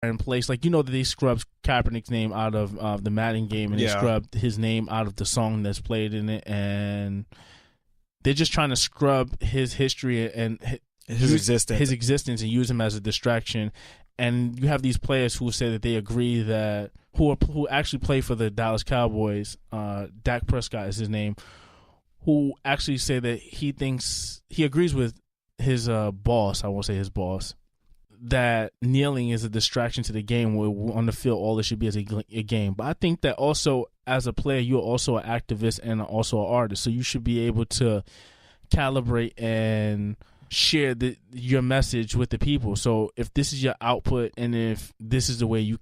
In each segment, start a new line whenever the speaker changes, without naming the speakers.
in place, like that they scrubbed Kaepernick's name out of the Madden game, and they scrubbed his name out of the song that's played in it, and they're just trying to scrub his history and his existence and use him as a distraction. And you have these players who say that they agree that who actually play for the Dallas Cowboys. Dak Prescott is his name, who actually say that he agrees with his boss. I won't say his boss. That kneeling is a distraction to the game, where on the field all it should be is a game. But I think that also as a player, you're also an activist and also an artist, so you should be able to calibrate and share your message with the people. So if this is your output and if this is the way you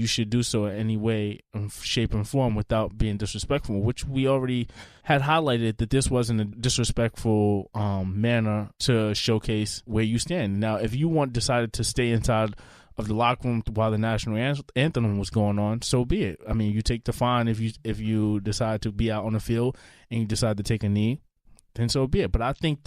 should do so in any way, shape, and form without being disrespectful, which we already had highlighted that this wasn't a disrespectful manner to showcase where you stand. Now, if you decided to stay inside of the locker room while the national anthem was going on, so be it. I mean, you take the fine if you decide to be out on the field and you decide to take a knee, then so be it. But I think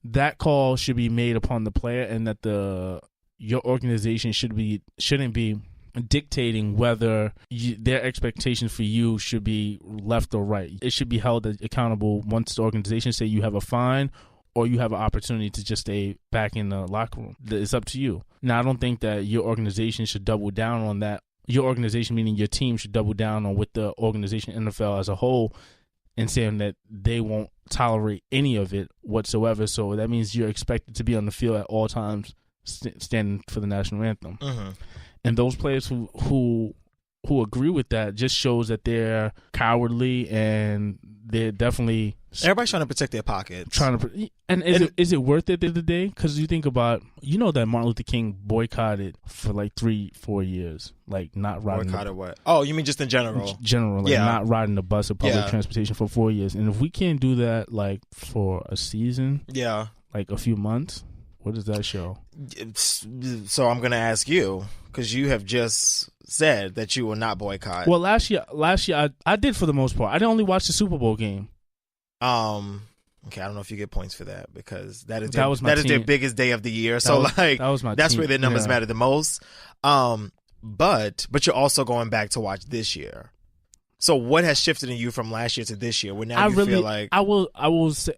that call should be made upon the player, and that your organization shouldn't be dictating whether their expectations for you should be left or right. It should be held accountable once the organization say you have a fine or you have an opportunity to just stay back in the locker room. It's up to you. Now, I don't think that your organization should double down on that. Your organization, meaning your team, should double down on with the organization, NFL as a whole, and saying that they won't tolerate any of it whatsoever. So that means you're expected to be on the field at all times, standing for the national anthem. Mm-hmm. And those players who agree with that just shows that they're cowardly, and they're definitely
everybody's trying to protect their pockets.
Is it worth it at the end of the day? Because you think about, that Martin Luther King boycotted for like 3-4 years, like not riding.
Boycotted what? Oh, you mean just in general?
Not riding the bus or public transportation for 4 years. And if we can't do that, like for a season, like a few months, what does that show?
So I'm going to ask you, because you have just said that you will not boycott.
Well, last year I did for the most part. I didn't only watch the Super Bowl game.
Okay, I don't know if you get points for that, because that is their biggest day of the year. So that's where their numbers matter the most. But you're also going back to watch this year. So what has shifted in you from last year to this year? Where now feel like
I will say,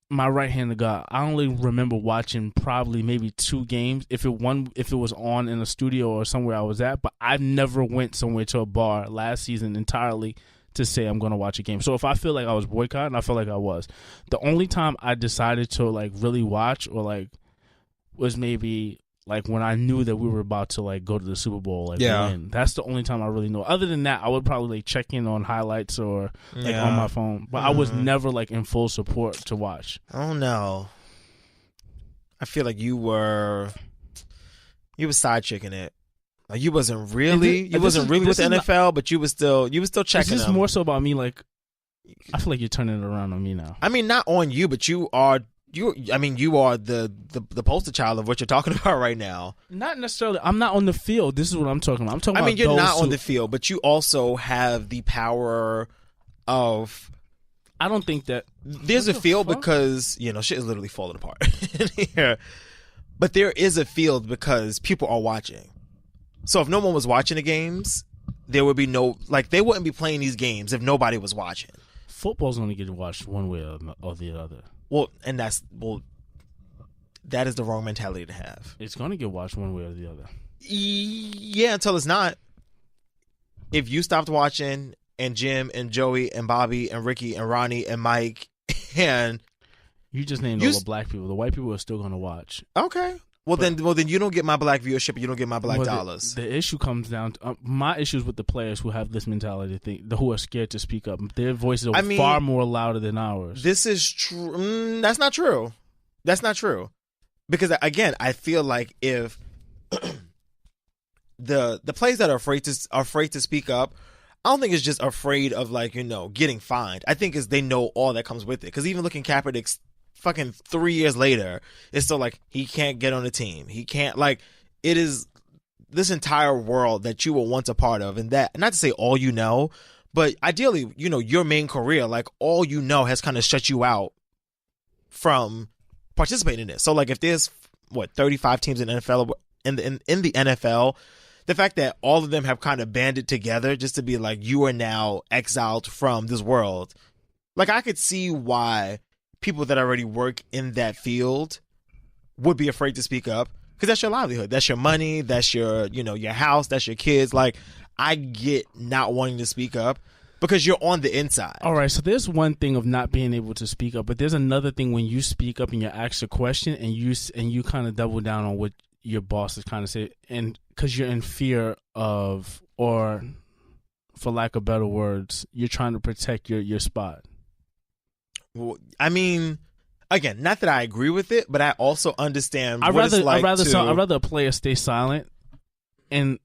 my right hand to God, I only remember watching probably maybe 2 games if it was on in a studio or somewhere I was at, but I never went somewhere to a bar last season entirely to say I'm going to watch a game. So if I feel like I was boycotting, I feel like I was. The only time I decided to like really watch or like was maybe like when I knew that we were about to like go to the Super Bowl, win. That's the only time I really know. Other than that, I would probably like check in on highlights or like on my phone, but I was never like in full support to watch.
Oh no, I feel like you were side checking it. Like you wasn't really with the NFL, but you was still checking.
This is more so about me. Like I feel like you're turning it around on me now.
I mean, not on you, but you are the poster child of what you're talking about right now.
Not necessarily. I'm not on the field. This is what I'm talking about. I'm talking about.
You're not on the field, but you also have the power of.
I don't think that
there's a field because shit is literally falling apart here. But there is a field because people are watching. So if no one was watching the games, there would be they wouldn't be playing these games if nobody was watching.
Football's only getting watched one way or the other.
Well, and that is the wrong mentality to have.
It's going to get watched one way or the other.
Yeah, until it's not. If you stopped watching, and Jim and Joey and Bobby and Ricky and Ronnie and Mike and
you just named all the black people. The white people are still going to watch.
Okay. Well, then you don't get my black viewership. You don't get my black dollars.
The issue comes down to my issues with the players who have this mentality, who are scared to speak up. Their voices are far more louder than ours.
This is true. That's not true. That's not true. Because again, I feel like if the players that are afraid to speak up, I don't think it's just afraid of getting fined. I think it's they know all that comes with it. Because even looking Kaepernick's fucking 3 years later, it's still like he can't get on the team. He can't it is this entire world that you were once a part of, and that not to say all but ideally, your main career, all has kind of shut you out from participating in this. So if there's 35 teams in the in the NFL, the fact that all of them have kind of banded together just to be like, you are now exiled from this world. Like, I could see why people that already work in that field would be afraid to speak up, because that's your livelihood. That's your money. That's your, your house. That's your kids. Like, I get not wanting to speak up because you're on the inside.
All right. So there's one thing of not being able to speak up, but there's another thing when you speak up and you're asked a question and you kind of double down on what your boss is kind of say, and because you're in fear of, or for lack of better words, you're trying to protect your spot.
Well, I mean, again, not that I agree with it, but I also understand
I'd
what it's like
I'd rather a player stay silent and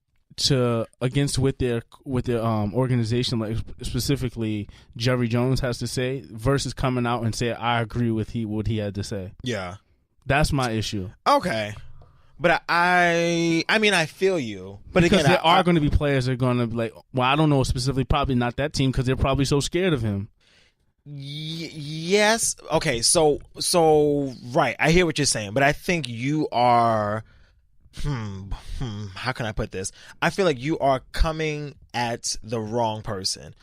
against what their organization, like specifically Jerry Jones, has to say, versus coming out and say, I agree with what he had to say.
Yeah,
that's my issue.
Okay. But I mean, I feel you. But
because
again,
there are going to be players that are going to be like, well, I don't know specifically, probably not that team, because they're probably so scared of him.
Yes. Okay. So right. I hear what you're saying, but I think you are. How can I put this? I feel like you are coming at the wrong person.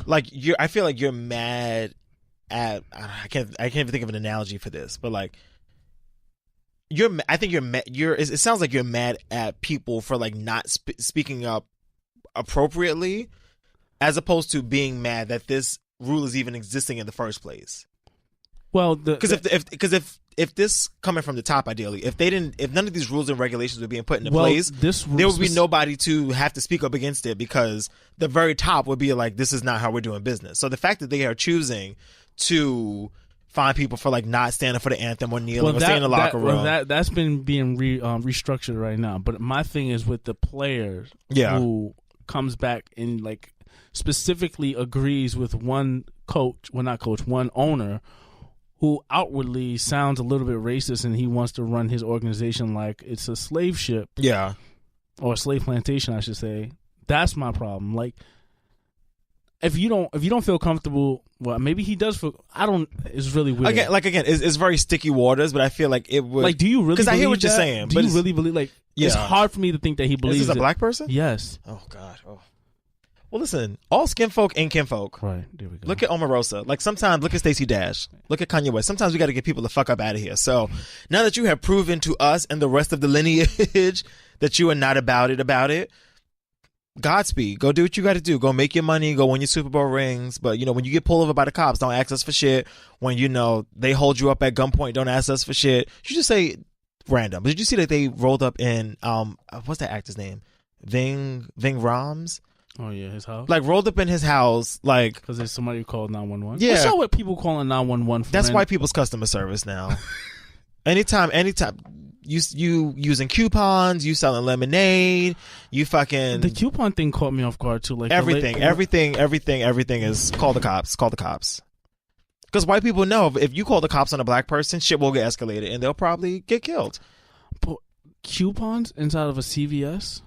Like I feel like you're mad at. I can't even think of an analogy for this, but like. I think you're mad. It sounds like you're mad at people for like not speaking up appropriately, as opposed to being mad that this rule is even existing in the first place.
Well,
because if this coming from the top, ideally, if none of these rules and regulations were being put into place, there would be nobody to have to speak up against it, because the very top would be like, this is not how we're doing business. So the fact that they are choosing to find people for like not standing for the anthem or kneeling or staying in the locker room.
That's been being restructured right now. But my thing is with the players who comes back and like specifically agrees with one owner who outwardly sounds a little bit racist, and he wants to run his organization like it's a slave ship.
Yeah. Or
a slave plantation, I should say. That's my problem. Like, if you don't feel comfortable, well, maybe he does feel. I don't. It's really weird.
Again, it's very sticky waters. But I feel like it would.
Like, do you really?
Because I hear what you're saying.
Do you really believe? Like, it's hard for me to think that he believes.
Is this a black person?
Yes.
Oh God. Oh. Well, listen. All skin folk ain't kinfolk.
Right. There we go.
Look at Omarosa. Like, sometimes look at Stacey Dash. Look at Kanye West. Sometimes we got to get people the fuck up out of here. So now that you have proven to us and the rest of the lineage that you are not about it. Godspeed. Go do what you got to do. Go make your money. Go win your Super Bowl rings. But, when you get pulled over by the cops, don't ask us for shit. When, they hold you up at gunpoint, don't ask us for shit. You just say random. But did you see that they rolled up in, what's that actor's name? Ving Rhames?
Oh, yeah, his house?
Like, rolled up in his house, like.
Because there's somebody who called 911?
Yeah.
What's up with people calling 911 for?
That's white people's customer service now. Anytime. You using coupons, you selling lemonade, you fucking.
The coupon thing caught me off guard too. Like
everything is call the cops. Call the cops. Because white people know if you call the cops on a black person, shit will get escalated and they'll probably get killed.
But coupons inside of a CVS?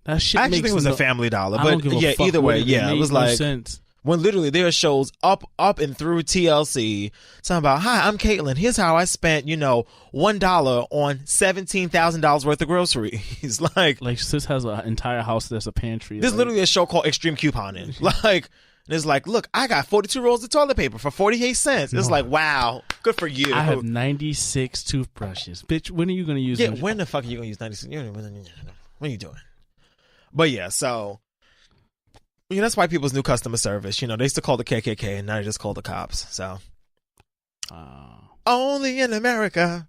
That shit.
I actually think it was a Family Dollar, but yeah, either way, yeah, it was like. Sense. When literally there are shows up and through TLC talking about, hi, I'm Caitlin. Here's how I spent, $1 on $17,000 worth of groceries. like
sis has an entire house that's a pantry.
There's literally a show called Extreme Couponing. And it's like, look, I got 42 rolls of toilet paper for 48 cents. It's like, wow, good for you.
I have 96 toothbrushes. Bitch, when are you going to use them?
When the fuck are you going to use 96? What are you doing? But yeah, so. That's why people's new customer service. They used to call the KKK and now they just call the cops. So, only in America.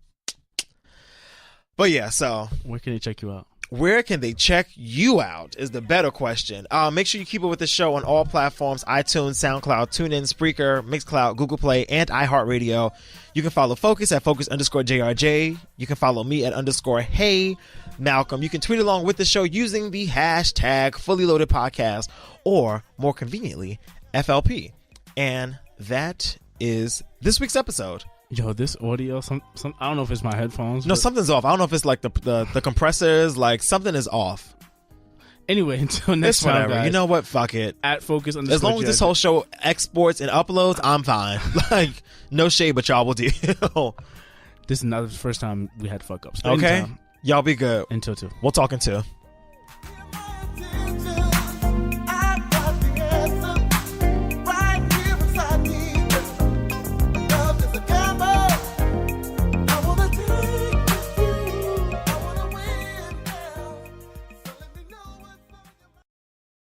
But yeah, so.
Where can they check you out?
Where can they check you out is the better question. Make sure you keep it with the show on all platforms: iTunes, SoundCloud, TuneIn, Spreaker, Mixcloud, Google Play, and iHeartRadio. You can follow Focus at Focus_JRJ. You can follow me at _Hey Malcolm. You can tweet along with the show using the hashtag Fully Loaded Podcast, or more conveniently, FLP. And that is this week's episode.
Yo, this audio, some I don't know if it's my headphones.
No, something's off. I don't know if it's like the compressors, like something is off.
Anyway, until next time, guys.
You know what? Fuck it.
At Focus _
As long as this whole show exports and uploads, I'm fine. Like, no shade, but y'all will deal.
This is not the first time we had fuck ups.
Okay. Y'all be good.
Until two.
We'll talk in two.